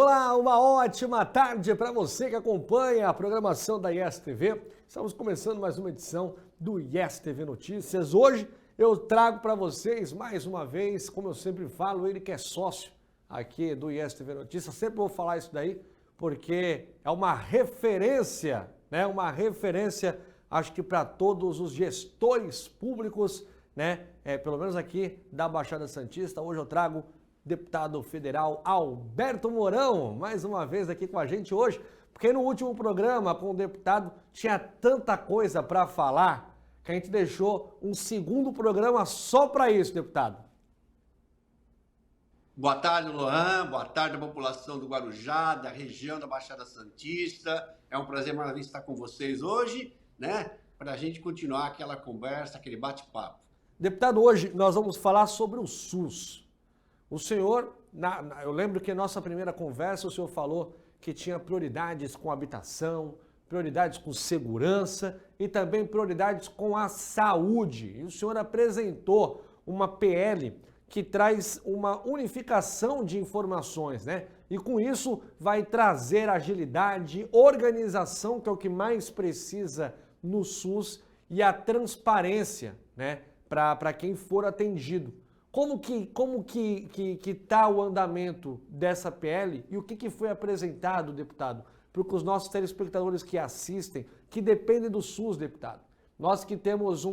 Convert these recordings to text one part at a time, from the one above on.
Olá, uma ótima tarde para você que acompanha a programação da Yes TV. Estamos começando mais uma edição do Yes TV Notícias. Hoje eu trago para vocês mais uma vez, como eu sempre falo, ele que é sócio aqui do Yes TV Notícias. Sempre vou falar isso daí porque é uma referência, né? Uma referência, acho que para todos os gestores públicos, né? Pelo menos aqui da Baixada Santista. Hoje eu trago deputado federal Alberto Mourão, mais uma vez aqui com a gente hoje, porque no último programa com o deputado tinha tanta coisa para falar que a gente deixou um segundo programa só para isso, deputado. Boa tarde, Lohan. Boa tarde à população do Guarujá, da região da Baixada Santista. É um prazer maravilhoso estar com vocês hoje, né? Para a gente continuar aquela conversa, aquele bate-papo. Deputado, hoje nós vamos falar sobre o SUS. O senhor, eu lembro que na nossa primeira conversa o senhor falou que tinha prioridades com habitação, prioridades com segurança e também prioridades com a saúde. E o senhor apresentou uma PL que traz uma unificação de informações, né? E com isso vai trazer agilidade, organização, que é o que mais precisa no SUS, e a transparência, né? Para quem for atendido. Como que tá o andamento dessa PL e o que foi apresentado, deputado, para os nossos telespectadores que assistem, que dependem do SUS, deputado? Nós que temos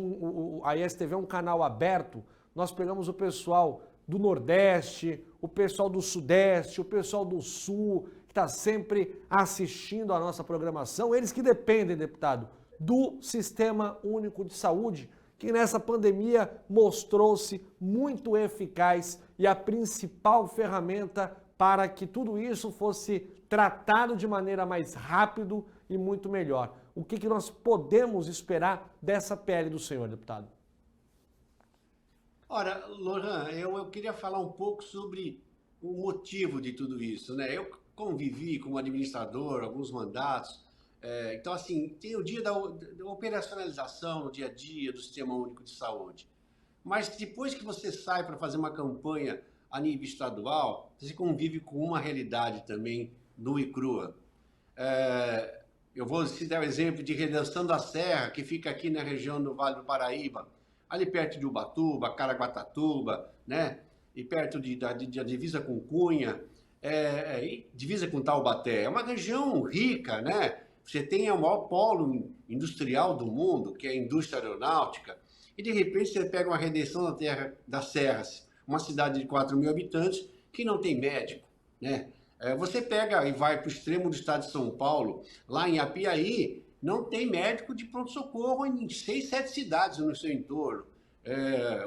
a ISTV é um canal aberto, nós pegamos o pessoal do Nordeste, o pessoal do Sudeste, o pessoal do Sul, que está sempre assistindo a nossa programação, eles que dependem, deputado, do Sistema Único de Saúde, que nessa pandemia mostrou-se muito eficaz e a principal ferramenta para que tudo isso fosse tratado de maneira mais rápido e muito melhor. O que nós podemos esperar dessa PL do senhor, deputado? Ora, Lohan, eu queria falar um pouco sobre o motivo de tudo isso, né? Eu convivi como administrador, alguns mandatos. Então, assim, tem o dia da operacionalização no dia a dia do Sistema Único de Saúde. Mas depois que você sai para fazer uma campanha a nível estadual, você convive com uma realidade também nua e crua. Eu vou citar o exemplo de Redenção da Serra, que fica aqui na região do Vale do Paraíba, ali perto de Ubatuba, Caraguatatuba, né? E perto da divisa com Cunha, e divisa com Taubaté. É uma região rica, né? Você tem o maior polo industrial do mundo, que é a indústria aeronáutica, e de repente você pega uma Redenção da Terra das Serras, uma cidade de 4 mil habitantes, que não tem médico, né? Você pega e vai para o extremo do estado de São Paulo, lá em Apiaí, não tem médico de pronto-socorro em 6, 7 cidades no seu entorno.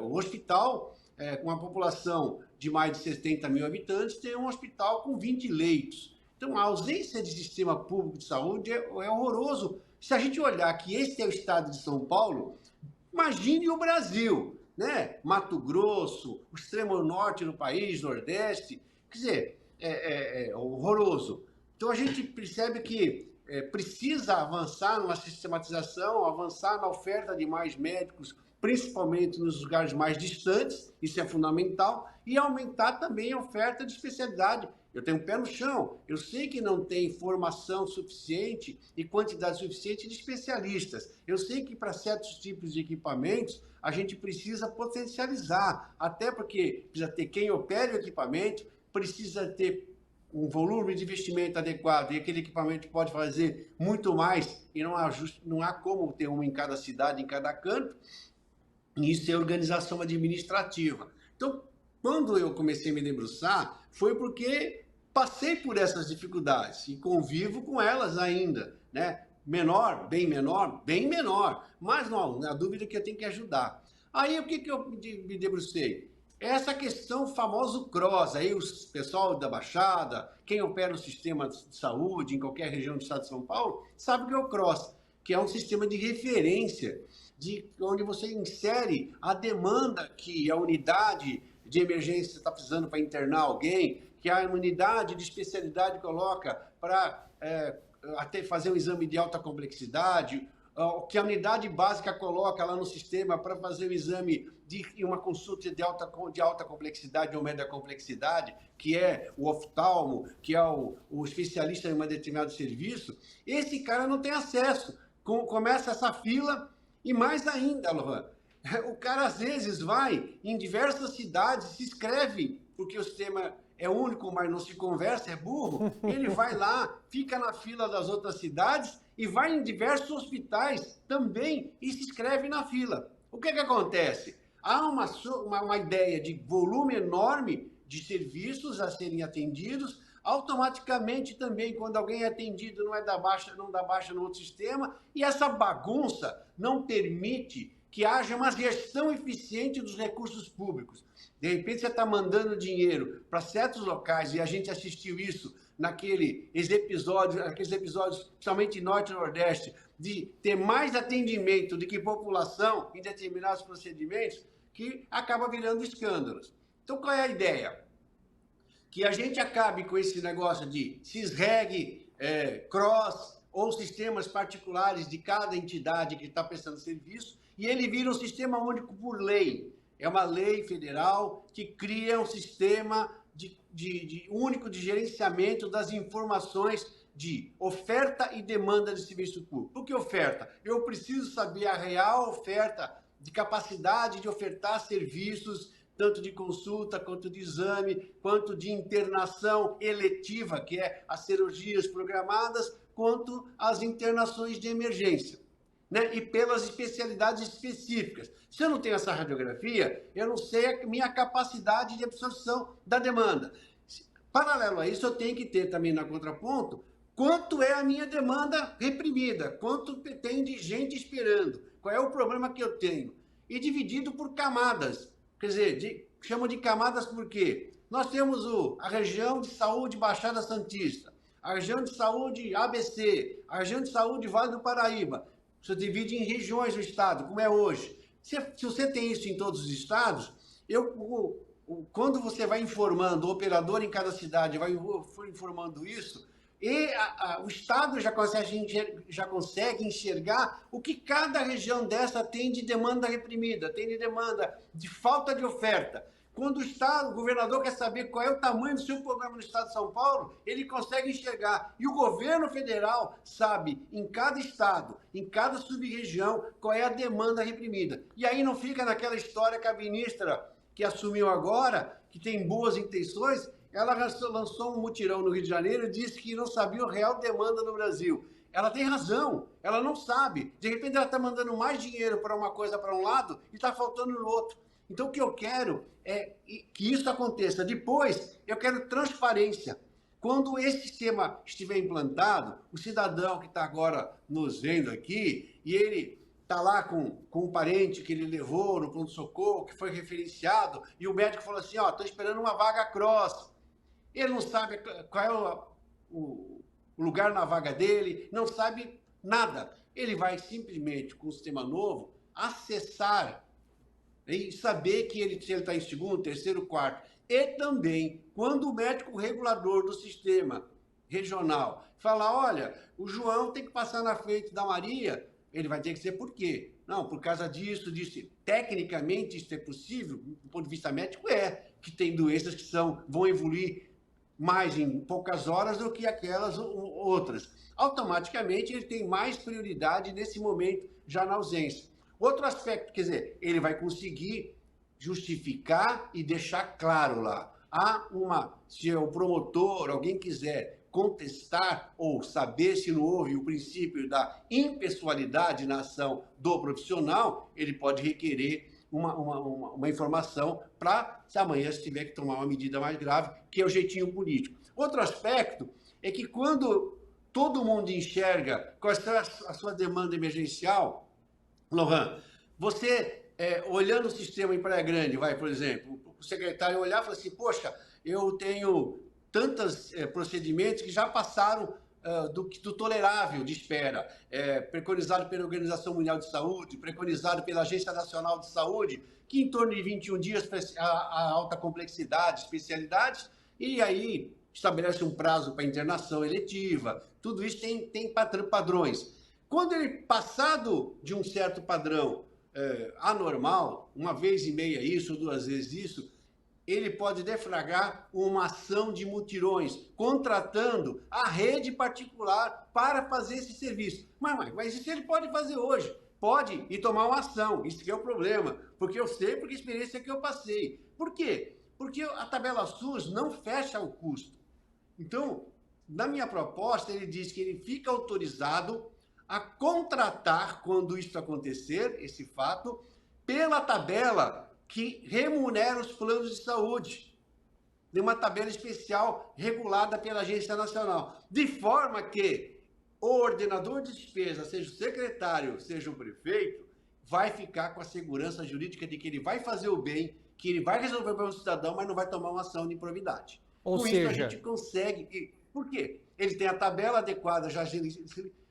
O hospital, com uma população de mais de 70 mil habitantes, tem um hospital com 20 leitos. Então, a ausência de sistema público de saúde é horroroso. Se a gente olhar que esse é o estado de São Paulo, imagine o Brasil, né? Mato Grosso, o extremo norte do país, Nordeste. Quer dizer, é horroroso. Então, a gente percebe que precisa avançar numa sistematização, avançar na oferta de mais médicos, principalmente nos lugares mais distantes, isso é fundamental, e aumentar também a oferta de especialidade. Eu tenho um pé no chão, eu sei que não tem formação suficiente e quantidade suficiente de especialistas. Eu sei que para certos tipos de equipamentos a gente precisa potencializar, até porque precisa ter quem opere o equipamento, precisa ter um volume de investimento adequado e aquele equipamento pode fazer muito mais e não há como ter um em cada cidade, em cada canto. Isso é organização administrativa. Então, quando eu comecei a me debruçar, foi porque passei por essas dificuldades e convivo com elas ainda, né? Menor, bem menor, mas não, na dúvida que eu tenho que ajudar. Aí, o que eu me debrucei? Essa questão famoso CROSS, aí o pessoal da Baixada, quem opera o sistema de saúde em qualquer região do estado de São Paulo, sabe o que é o CROSS, que é um sistema de referência, onde você insere a demanda que a unidade de emergência está precisando para internar alguém, que a unidade de especialidade coloca para até fazer um exame de alta complexidade, o que a unidade básica coloca lá no sistema para fazer o exame de uma consulta de alta complexidade ou média complexidade, que é o oftalmo, que é o especialista em um determinado serviço, esse cara não tem acesso. Começa essa fila e mais ainda, Lohan, o cara às vezes vai em diversas cidades, se inscreve, porque o sistema é único, mas não se conversa, é burro, ele vai lá, fica na fila das outras cidades e vai em diversos hospitais também e se inscreve na fila. O que acontece? Há uma ideia de volume enorme de serviços a serem atendidos, automaticamente também, quando alguém é atendido, não dá baixa no outro sistema, e essa bagunça não permite que haja uma gestão eficiente dos recursos públicos. De repente, você está mandando dinheiro para certos locais, e a gente assistiu isso naqueles episódios, principalmente em Norte e Nordeste, de ter mais atendimento do que população em determinados procedimentos, que acaba virando escândalos. Então, qual é a ideia? Que a gente acabe com esse negócio de CISREG, CROSS, ou sistemas particulares de cada entidade que está prestando serviço, e ele vira um sistema único por lei. É uma lei federal que cria um sistema único de gerenciamento das informações de oferta e demanda de serviço público. Por que oferta? Eu preciso saber a real oferta de capacidade de ofertar serviços, tanto de consulta, quanto de exame, quanto de internação eletiva, que é as cirurgias programadas, quanto as internações de emergência, né? E pelas especialidades específicas. Se eu não tenho essa radiografia, eu não sei a minha capacidade de absorção da demanda. Paralelo a isso, eu tenho que ter também na contraponto quanto é a minha demanda reprimida, quanto tem de gente esperando, qual é o problema que eu tenho. E dividido por camadas. Quer dizer, chamam de camadas porque nós temos a região de saúde Baixada Santista, a região de saúde ABC, a região de saúde Vale do Paraíba. Você divide em regiões do estado, como é hoje. Se você tem isso em todos os estados, quando você vai informando, o operador em cada cidade vai informando isso, e o estado já consegue enxergar o que cada região dessa tem de demanda reprimida, tem de demanda de falta de oferta. Quando o governador quer saber qual é o tamanho do seu problema no estado de São Paulo, ele consegue enxergar. E o governo federal sabe, em cada estado, em cada sub-região, qual é a demanda reprimida. E aí não fica naquela história que a ministra, que assumiu agora, que tem boas intenções, ela lançou um mutirão no Rio de Janeiro e disse que não sabia a real demanda no Brasil. Ela tem razão, ela não sabe. De repente ela está mandando mais dinheiro para uma coisa para um lado e está faltando no outro. Então, o que eu quero é que isso aconteça. Depois, eu quero transparência. Quando esse sistema estiver implantado, o cidadão que está agora nos vendo aqui, e ele está lá com um parente que ele levou no pronto-socorro, que foi referenciado, e o médico falou assim, estou esperando uma vaga cross. Ele não sabe qual é o lugar na vaga dele, não sabe nada. Ele vai simplesmente, com o sistema novo, acessar e saber que se ele está em segundo, terceiro, quarto. E também, quando o médico regulador do sistema regional falar, olha, o João tem que passar na frente da Maria, ele vai ter que dizer por quê. Não, por causa disso. Tecnicamente, isso é possível, do ponto de vista médico, que tem doenças que vão evoluir mais em poucas horas do que aquelas outras. Automaticamente, ele tem mais prioridade nesse momento, já na ausência. Outro aspecto, quer dizer, ele vai conseguir justificar e deixar claro lá. Se o promotor, alguém quiser contestar ou saber se não houve o princípio da impessoalidade na ação do profissional, ele pode requerer uma informação para, se amanhã se tiver que tomar uma medida mais grave, que é o jeitinho político. Outro aspecto é que quando todo mundo enxerga qual é a sua demanda emergencial, Lohan, você, olhando o sistema em Praia Grande, por exemplo, o secretário olhar e falar assim, poxa, eu tenho tantos procedimentos que já passaram do tolerável de espera, preconizado pela Organização Mundial de Saúde, preconizado pela Agência Nacional de Saúde, que em torno de 21 dias para a alta complexidade, especialidades, e aí estabelece um prazo para internação eletiva, tudo isso tem padrões. Quando ele passado de um certo padrão anormal, uma vez e meia isso, 2 vezes isso, ele pode deflagrar uma ação de mutirões, contratando a rede particular para fazer esse serviço. Mas isso ele pode fazer hoje. Pode e tomar uma ação. Isso que é o problema. Porque eu sei, porque a experiência que eu passei. Por quê? Porque a tabela SUS não fecha o custo. Então, na minha proposta, ele diz que ele fica autorizado a contratar, quando isso acontecer, esse fato, pela tabela que remunera os planos de saúde, de uma tabela especial regulada pela Agência Nacional, de forma que o ordenador de despesa, seja o secretário, seja o prefeito, vai ficar com a segurança jurídica de que ele vai fazer o bem, que ele vai resolver o problema do cidadão, mas não vai tomar uma ação de improbidade. Ou Com seja... isso a gente consegue... Por quê? Ele tem a tabela adequada, já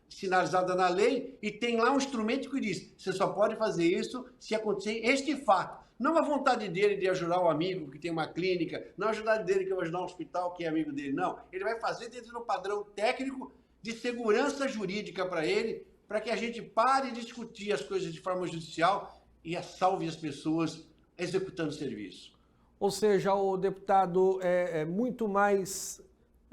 sinalizada na lei, e tem lá um instrumento que diz, você só pode fazer isso se acontecer este fato. Não a vontade dele de ajudar o amigo que tem uma clínica, não a vontade dele que vai ajudar um hospital que é amigo dele, não. Ele vai fazer dentro de um padrão técnico de segurança jurídica para ele, para que a gente pare de discutir as coisas de forma judicial e salve as pessoas executando o serviço. Ou seja, o deputado é muito mais...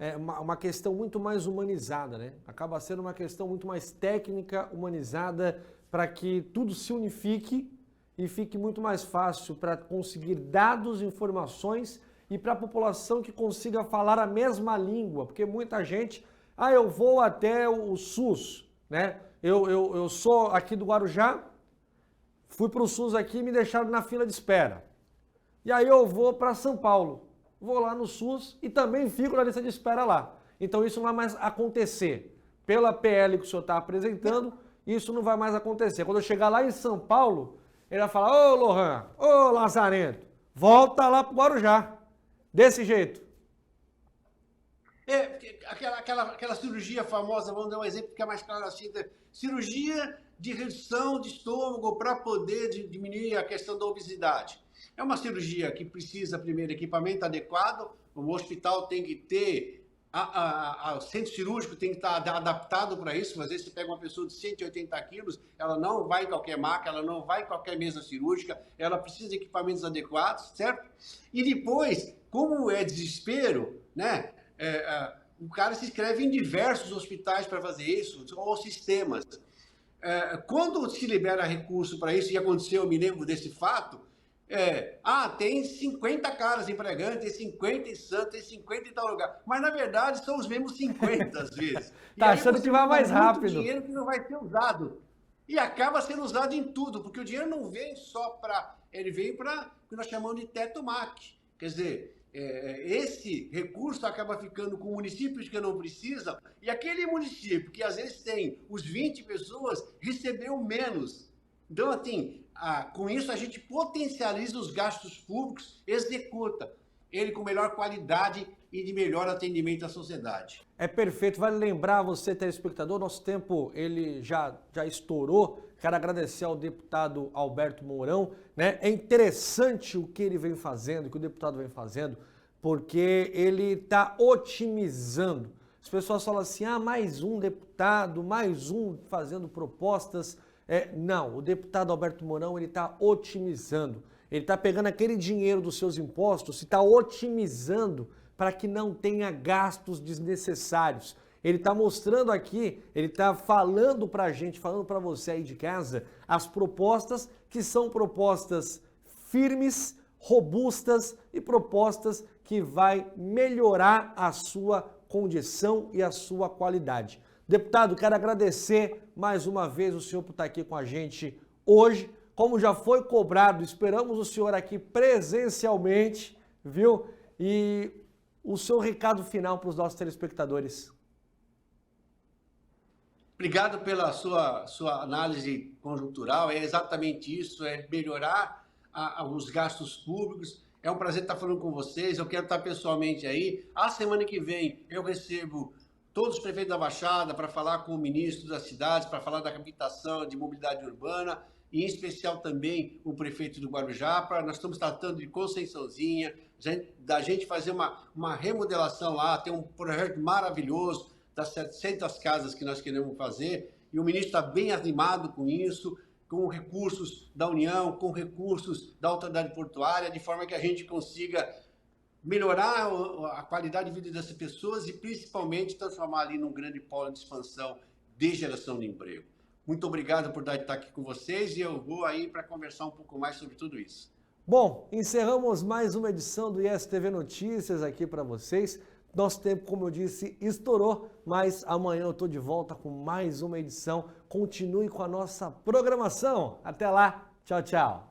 É uma questão muito mais humanizada, né? Acaba sendo uma questão muito mais técnica, humanizada, para que tudo se unifique e fique muito mais fácil para conseguir dados, informações e para a população que consiga falar a mesma língua, porque muita gente, eu vou até o SUS, né? Eu sou aqui do Guarujá, fui para o SUS aqui e me deixaram na fila de espera. E aí eu vou para São Paulo. Vou lá no SUS e também fico na lista de espera lá. Então isso não vai mais acontecer. Pela PL que o senhor está apresentando, isso não vai mais acontecer. Quando eu chegar lá em São Paulo, ele vai falar, ô Lohan, ô Lazarento, volta lá pro Guarujá. Desse jeito. Aquela cirurgia famosa, vamos dar um exemplo que é mais claro assim, cirurgia de redução de estômago para poder diminuir a questão da obesidade. É uma cirurgia que precisa, primeiro, equipamento adequado, o hospital tem que ter, o centro cirúrgico tem que estar adaptado para isso, às vezes você pega uma pessoa de 180 quilos, ela não vai em qualquer maca, ela não vai em qualquer mesa cirúrgica, ela precisa de equipamentos adequados, certo? E depois, como é desespero, né, o cara se inscreve em diversos hospitais para fazer isso, ou sistemas. Quando se libera recurso para isso, e aconteceu, eu me lembro desse fato, tem 50 caras empregantes, tem 50 em Santos, tem 50 em tal lugar. Mas, na verdade, são os mesmos 50, às vezes. Tá achando que vai mais rápido. Dinheiro que não vai ser usado. E acaba sendo usado em tudo, porque o dinheiro não vem só para... Ele vem para o que nós chamamos de teto-mac. Quer dizer, esse recurso acaba ficando com municípios que não precisam, e aquele município que, às vezes, tem os 20 pessoas, recebeu menos. Então, assim... com isso, a gente potencializa os gastos públicos, executa ele com melhor qualidade e de melhor atendimento à sociedade. É perfeito. Vale lembrar você, telespectador, nosso tempo ele já estourou. Quero agradecer ao deputado Alberto Mourão, né? É interessante o que ele vem fazendo, o que o deputado vem fazendo, porque ele está otimizando. As pessoas falam assim, mais um deputado, mais um fazendo propostas. Não, o deputado Alberto Mourão ele está otimizando, ele está pegando aquele dinheiro dos seus impostos e está otimizando para que não tenha gastos desnecessários. Ele está mostrando aqui, ele está falando para a gente, falando para você aí de casa, as propostas que são propostas firmes, robustas e propostas que vai melhorar a sua condição e a sua qualidade. Deputado, quero agradecer mais uma vez o senhor por estar aqui com a gente hoje. Como já foi cobrado, esperamos o senhor aqui presencialmente, viu? E o seu recado final para os nossos telespectadores. Obrigado pela sua análise conjuntural. É exatamente isso, é melhorar os gastos públicos. É um prazer estar falando com vocês. Eu quero estar pessoalmente aí. A semana que vem eu recebo todos os prefeitos da Baixada para falar com o ministro das cidades, para falar da habitação, de mobilidade urbana, e em especial também o prefeito do Guarujá. Nós estamos tratando de Conceiçãozinha, da gente fazer uma remodelação lá, tem um projeto maravilhoso das 700 casas que nós queremos fazer, e o ministro está bem animado com isso, com recursos da União, com recursos da autoridade portuária, de forma que a gente consiga melhorar a qualidade de vida dessas pessoas e principalmente transformar ali num grande polo de expansão de geração de emprego. Muito obrigado por estar aqui com vocês e eu vou aí para conversar um pouco mais sobre tudo isso. Bom, encerramos mais uma edição do ISTV Notícias aqui para vocês. Nosso tempo, como eu disse, estourou, mas amanhã eu estou de volta com mais uma edição. Continue com a nossa programação. Até lá, tchau, tchau.